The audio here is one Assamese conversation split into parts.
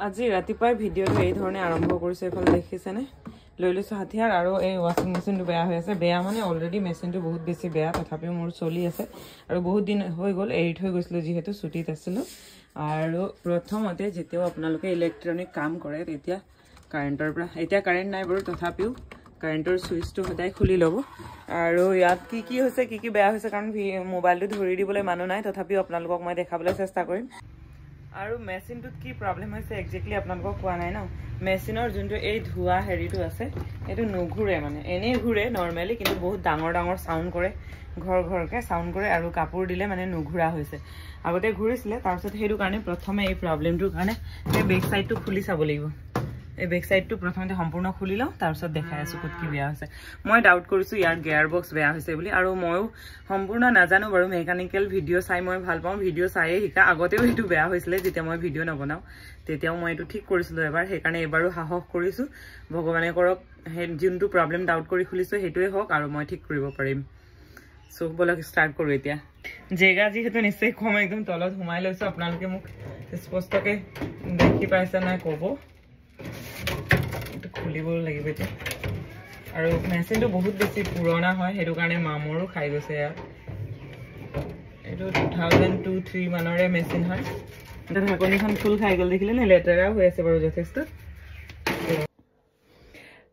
আজি ৰাতিপুৱাই ভিডিঅ'টো এই ধৰণে আৰম্ভ কৰিছে এফালে দেখিছেনে লৈ লৈছো হাতিয়াৰ আৰু এই ওয়াশিং মেচিনটো বেয়া হৈ আছে বেয়া মানে অলৰেডি মেচিনটো বহুত বেছি বেয়া তথাপিও মোৰ চলি আছে আৰু বহুত দিন হৈ গ'ল এৰি থৈ গৈছিল যেহেতু ছুটিত আছিলো আৰু প্ৰথমতে যেতিয়াও আপোনালোকে ইলেক্ট্ৰনিক কাম কৰে তেতিয়া কাৰেণ্টৰ পৰা এতিয়া কাৰেণ্ট নাই বাৰু তথাপিও কাৰেণ্টৰ সুইচটো সদায় খুলি ল'ব আৰু ইয়াত কি হৈছে কি বেয়া হৈছে কাৰণ মোবাইলটো ধৰি দিবলৈ মানুহ নাই তথাপিও আপোনালোকক মই দেখাবলৈ চেষ্টা কৰিম আৰু মেচিনটোত কি প্ৰবলেম হৈছে এক্স্যাক্টলি আপোনালোকক কোৱা নাই ন মেচিনৰ যোনটো এই ধোৱা হেৰিটো আছে এটো নুঘুৰে মানে এনে ঘুৰে নৰমালি কিন্তু বহুত ডাঙৰ ডাঙৰ সাউন্ড কৰে ঘৰকে সাউন্ড কৰে আৰু কাপোৰ দিলে মানে নুঘুৰা হৈছে আগতে ঘুৰিছিলে তাৰ পিছত হেতু কাৰণে প্ৰথমে এই প্ৰবলেমটোৰ কাৰণে এই বেক সাইডটো খুলি চাব লাগিব এই বেক সাইডটো প্ৰথমতে সম্পূৰ্ণ খুলি লওঁ তাৰ পিছত দেখাই আছো কত কি বেয়া হৈছে মই ডাউট কৰিছো ইয়াৰ গিয়াৰ বক্স বেয়া হৈছে বুলি আৰু মইও সম্পূৰ্ণ নাজানো বাৰু মেকানিক্যাল ভিডিও চাই মই ভাল পাওঁ ভিডিও চাইয়ে হিকা আগতেও এটো বেয়া হৈছিলে যেতিয়া মই ভিডিও নবনাও তেতিয়াও মই এটো ঠিক কৰিছিলো এবাৰ সেই কাৰণে এবাৰো সাহস কৰিছো ভগৱানে কৰক হে যোনটো প্ৰবলেম ডাউট কৰি খুলিছো হেতুৱে হক আৰু মই ঠিক কৰিব পাৰিম সো বলক স্টাৰ্ট কৰো এতিয়া জেগা যেহেতু নিশ্চয় কম একদম তলত ঘুমাই লৈছো আপোনালোকে মোক স্পষ্টকে দেখি পাইছে না কব খুলিব লাগিব এতিয়া আৰু মেচিনটো বহুত বেছি পুৰণা হয় হেতু কাৰণে মামৰো খাই গৈছে এটো 2002-3 মানৰে মেচিন হয় এটা ঢাকনিখন ফুল খাই গল দেখিলে না লেটাৰা হৈ আছে বাৰু যথেষ্ট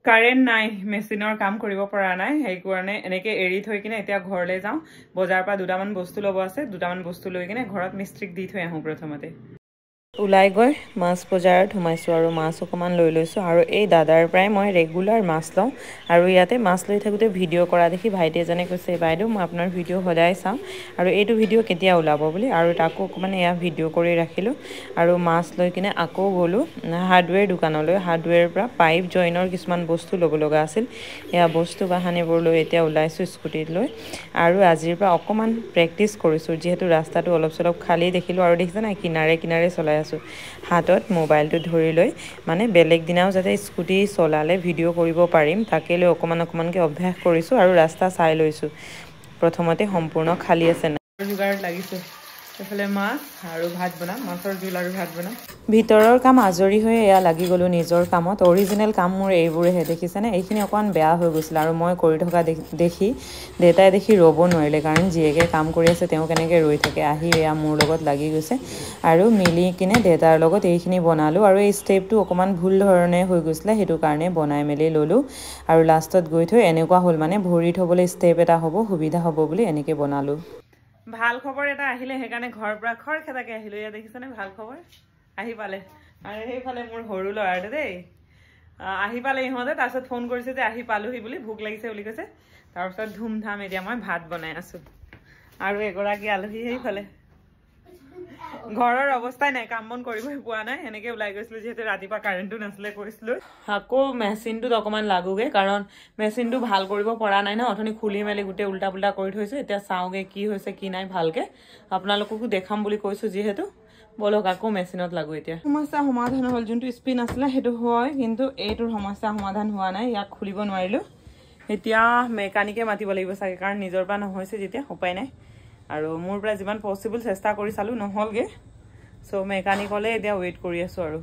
কাৰেণ্ট নাই মেচিনৰ কাম কৰিব পৰা নাই সেই কাৰণে এনেকে এৰি থৈ কিনে এতিয়া ঘৰলৈ যাওঁ বজাৰ পৰা দুটামান বস্তু লব আছে দুটামান বস্তু লৈ কিনে ঘৰত মিস্ত্ৰীক দি থৈ আহো প্ৰথমতে উলাই গৈ মাছ বজাৰত ঘুমাইছো আৰু মাছ অকমান লৈ লৈছো আৰু এই দাদাৰ প্ৰায় মই ৰেগুলাৰ মাছ লওঁ আৰু ইয়াতে মাছ লৈ থাকোতে ভিডিও কৰা দেখি ভাইটি এজনে কৈছে বাইদেউ মই আপোনাৰ ভিডিও সদায় চাওঁ আৰু এইটো ভিডিও কেতিয়া ওলাব বুলি আৰু তাকো মানে ইয়া ভিডিও কৰি ৰাখিলো আৰু মাছ লৈ কিনে আকৌ গলো হাৰ্ডৱেৰ দোকানলৈ হাৰ্ডৱেৰ পৰা পাইপ জইনৰ কিছুমান বস্তু লব লগা আছিল এয়া বস্তু বাহানিবোৰ লৈ এতিয়া ওলাইছো স্কুটিত লৈ আৰু আজিৰ পৰা অকমান প্ৰেক্টিস কৰিছো যেহেতু ৰাস্তাটো অলপ চলপ খালি দেখিলো আৰু দেখিছা না কিনাৰে চলাই হাতত মোবাইলটো ধৰি লৈ মানে বেলেগ দিনাও যাতে স্কুটি চলালে ভিডিও কৰিব পাৰিম তাকে লৈ অকমানকে অভ্যাস কৰিছো আৰু ৰাস্তা চাই লৈছো প্ৰথমতে সম্পূৰ্ণ খালি আছে না জুগাৰত লাগিছে এফালে মাছ আৰু ভাত বনাম মাছৰ জুল আৰু ভাত বনাম ভিতৰৰ কাম আজৰি হৈ এয়া লাগি গলো নিজৰ কামত অৰিজিনাল কাম মোৰ এইবোৰে হে দেখিছেনে এইখিনি অকমান বেয়া হৈ গৈছিল আৰু মই কৰি থকা দেখি দেতাই দেখি ৰব নোৱাৰিলে কাৰণ জিয়েকে কাম কৰি আছে তেওঁ কেনেকে ৰৈ থাকে আহি এয়া মোৰ লগত লাগি গৈছে আৰু মিলি কিনে দেতাৰ লগত এইখিনি বনালো আৰু এই ষ্টেপটো অকমান ভুল ধৰণে হৈ গৈছিল হেতু কাৰণে বনাই মেলি ললো আৰু লাষ্টত গৈ থৈ এনেকুৱা হল মানে ভৰি থবলৈ ষ্টেপ এটা হ'ব সুবিধা হ'ব বুলি এনেকে বনালো ভাল খবৰ এটা আহিলে হে কাৰণে ঘৰ পৰা খৰখেদাকে আহিলো ইয়া দেখিছনে ভাল খবৰ আহি পালে আৰু হেইফালে মোৰ হৰু লৰাটো দেই আহি পালে ইহঁতে তাৰছত ফোন কৰিছে যে আহি পালোহি বুলি ভুক লাগিছে বুলি কৈছে তাৰছত ধুমধাম এতিয়া মই ভাত বনাই আছো আৰু এগৰাকী আলহী হেইফালে ঘৰৰ অৱস্থা নাই কাম বন কৰিবই পোৱা নাই এনেকে উলাই গৈছিল যেহেতু ৰাতিপা কাৰেণ্টটো নাছিলে কৈছিল আকৌ মেচিনটো অকমান লাগোগে কাৰণ মেচিনটো ভাল কৰিব পৰা নাই না অথনি খুলি মেলি গুটে উল্টা পুল্টা কৰি থৈছে এতিয়া চাওগে কি হৈছে কি নাই ভালকে আপোনালোককো দেখাম বুলি কৈছো যেহেতু বলক আকৌ মেচিনত লাগো এতিয়া সমস্যা সমাধান হল যোনটো স্পিন আছিল হেতু হয় কিন্তু এইটোৰ সমস্যা সমাধান হোৱা নাই ইয়াক খুলিব নোৱাৰিলো এতিয়া মেকানিকে মাতিব লাগিব সাকে কাৰণ নিজৰ পৰা নহৈছে যেতিয়া উপায় নাই আৰু মোৰ পৰা যিমান পসিবল চেষ্টা কৰি চালো নহলগে সো মেকানিকলে এতিয়া ওয়েট কৰি আছো আৰু